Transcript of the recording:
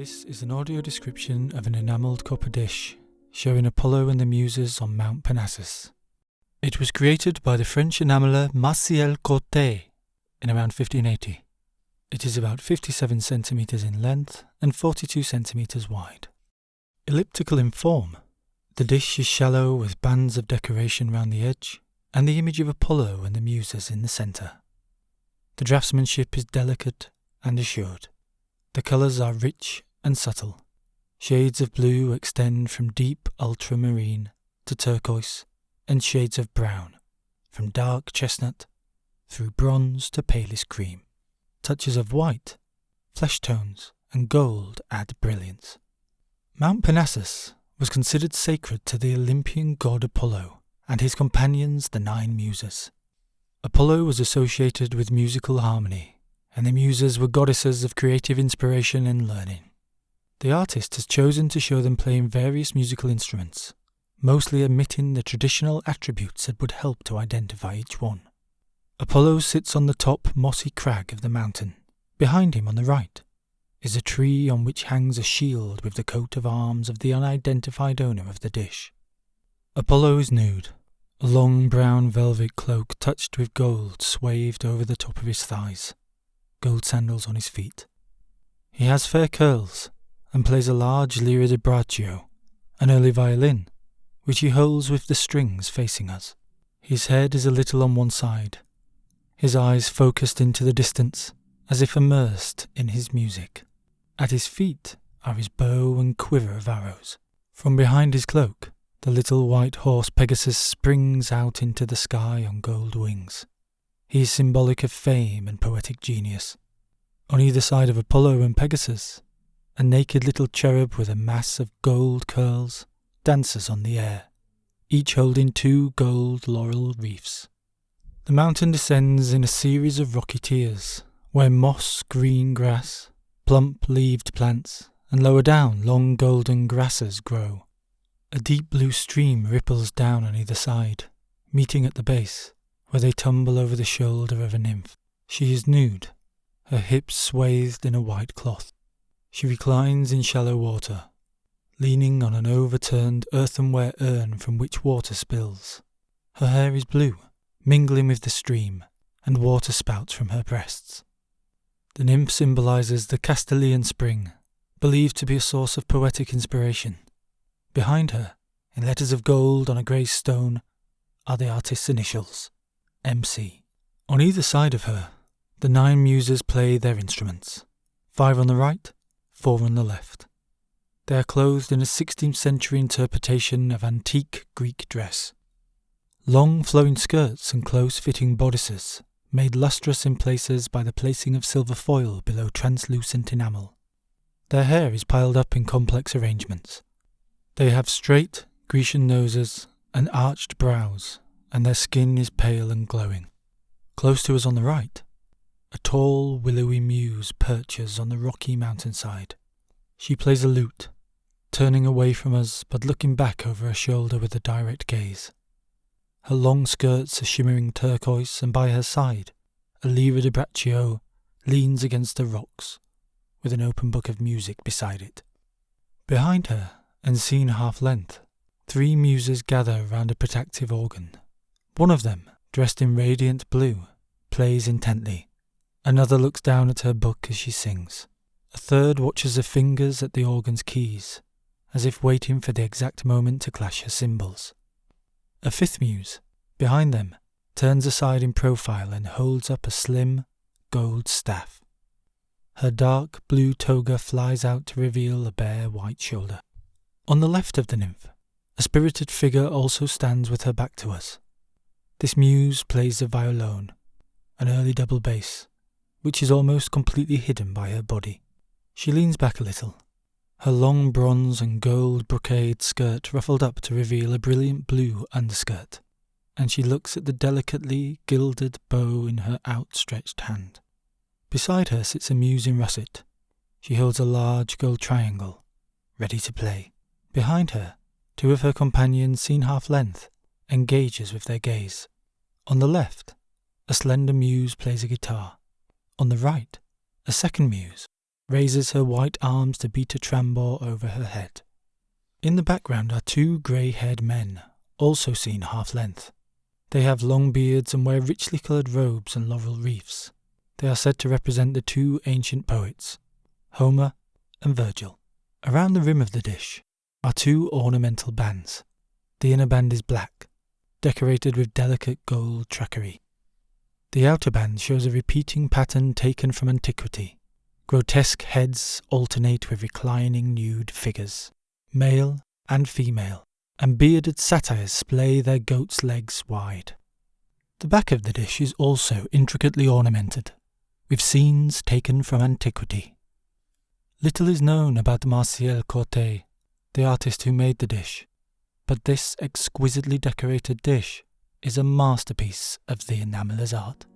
This is an audio description of an enamelled copper dish showing Apollo and the Muses on Mount Parnassus. It was created by the French enameller Martial Courteys in around 1580. It is about 57 centimetres in length and 42 centimetres wide. Elliptical in form, the dish is shallow with bands of decoration round the edge and the image of Apollo and the Muses in the centre. The draftsmanship is delicate and assured. The colours are rich and subtle. Shades of blue extend from deep ultramarine to turquoise, and shades of brown, from dark chestnut through bronze to palest cream. Touches of white, flesh tones, and gold add brilliance. Mount Parnassus was considered sacred to the Olympian god Apollo and his companions, the 9 Muses. Apollo was associated with musical harmony, and the Muses were goddesses of creative inspiration and learning. The artist has chosen to show them playing various musical instruments, mostly omitting the traditional attributes that would help to identify each one. Apollo sits on the top mossy crag of the mountain. Behind him on the right is a tree on which hangs a shield with the coat of arms of the unidentified owner of the dish. Apollo is nude. A long brown velvet cloak touched with gold swathed over the top of his thighs, gold sandals on his feet. He has fair curls and plays a large lira di braccio, an early violin, which he holds with the strings facing us. His head is a little on one side, his eyes focused into the distance, as if immersed in his music. At his feet are his bow and quiver of arrows. From behind his cloak, the little white horse Pegasus springs out into the sky on gold wings. He is symbolic of fame and poetic genius. On either side of Apollo and Pegasus, a naked little cherub with a mass of gold curls dances on the air, each holding 2 gold laurel wreaths. The mountain descends in a series of rocky tiers, where moss, green grass, plump-leaved plants, and lower down long golden grasses grow. A deep blue stream ripples down on either side, meeting at the base, where they tumble over the shoulder of a nymph. She is nude, her hips swathed in a white cloth. She reclines in shallow water, leaning on an overturned earthenware urn from which water spills. Her hair is blue, mingling with the stream, and water spouts from her breasts. The nymph symbolises the Castilian spring, believed to be a source of poetic inspiration. Behind her, in letters of gold on a grey stone, are the artist's initials, MC. On either side of her, the 9 Muses play their instruments, 5 on the right, 4 on the left. They are clothed in a 16th century interpretation of antique Greek dress. Long flowing skirts and close-fitting bodices, made lustrous in places by the placing of silver foil below translucent enamel. Their hair is piled up in complex arrangements. They have straight, Grecian noses and arched brows, and their skin is pale and glowing. Close to us on the right, a tall, willowy muse perches on the rocky mountainside. She plays a lute, turning away from us but looking back over her shoulder with a direct gaze. Her long skirts are shimmering turquoise, and by her side, a lira di braccio leans against the rocks, with an open book of music beside it. Behind her, and seen half-length, 3 Muses gather round a protective organ. One of them, dressed in radiant blue, plays intently. Another looks down at her book as she sings. A third watches her fingers at the organ's keys, as if waiting for the exact moment to clash her cymbals. A 5th Muse, behind them, turns aside in profile and holds up a slim, gold staff. Her dark blue toga flies out to reveal a bare white shoulder. On the left of the nymph, a spirited figure also stands with her back to us. This Muse plays the violone, an early double bass, which is almost completely hidden by her body. She leans back a little, her long bronze and gold brocade skirt ruffled up to reveal a brilliant blue underskirt, and she looks at the delicately gilded bow in her outstretched hand. Beside her sits a Muse in russet. She holds a large gold triangle, ready to play. Behind her, 2 of her companions, seen half-length, engages with their gaze. On the left, a slender Muse plays a guitar. On the right, a 2nd Muse, raises her white arms to beat a tambour over her head. In the background are two grey-haired men, also seen half-length. They have long beards and wear richly coloured robes and laurel wreaths. They are said to represent the two ancient poets, Homer and Virgil. Around the rim of the dish are two ornamental bands. The inner band is black, decorated with delicate gold trackery. The outer band shows a repeating pattern taken from antiquity. Grotesque heads alternate with reclining nude figures, male and female, and bearded satyrs splay their goat's legs wide. The back of the dish is also intricately ornamented, with scenes taken from antiquity. Little is known about Martial Courteys, the artist who made the dish, but this exquisitely decorated dish is a masterpiece of the enameller's art.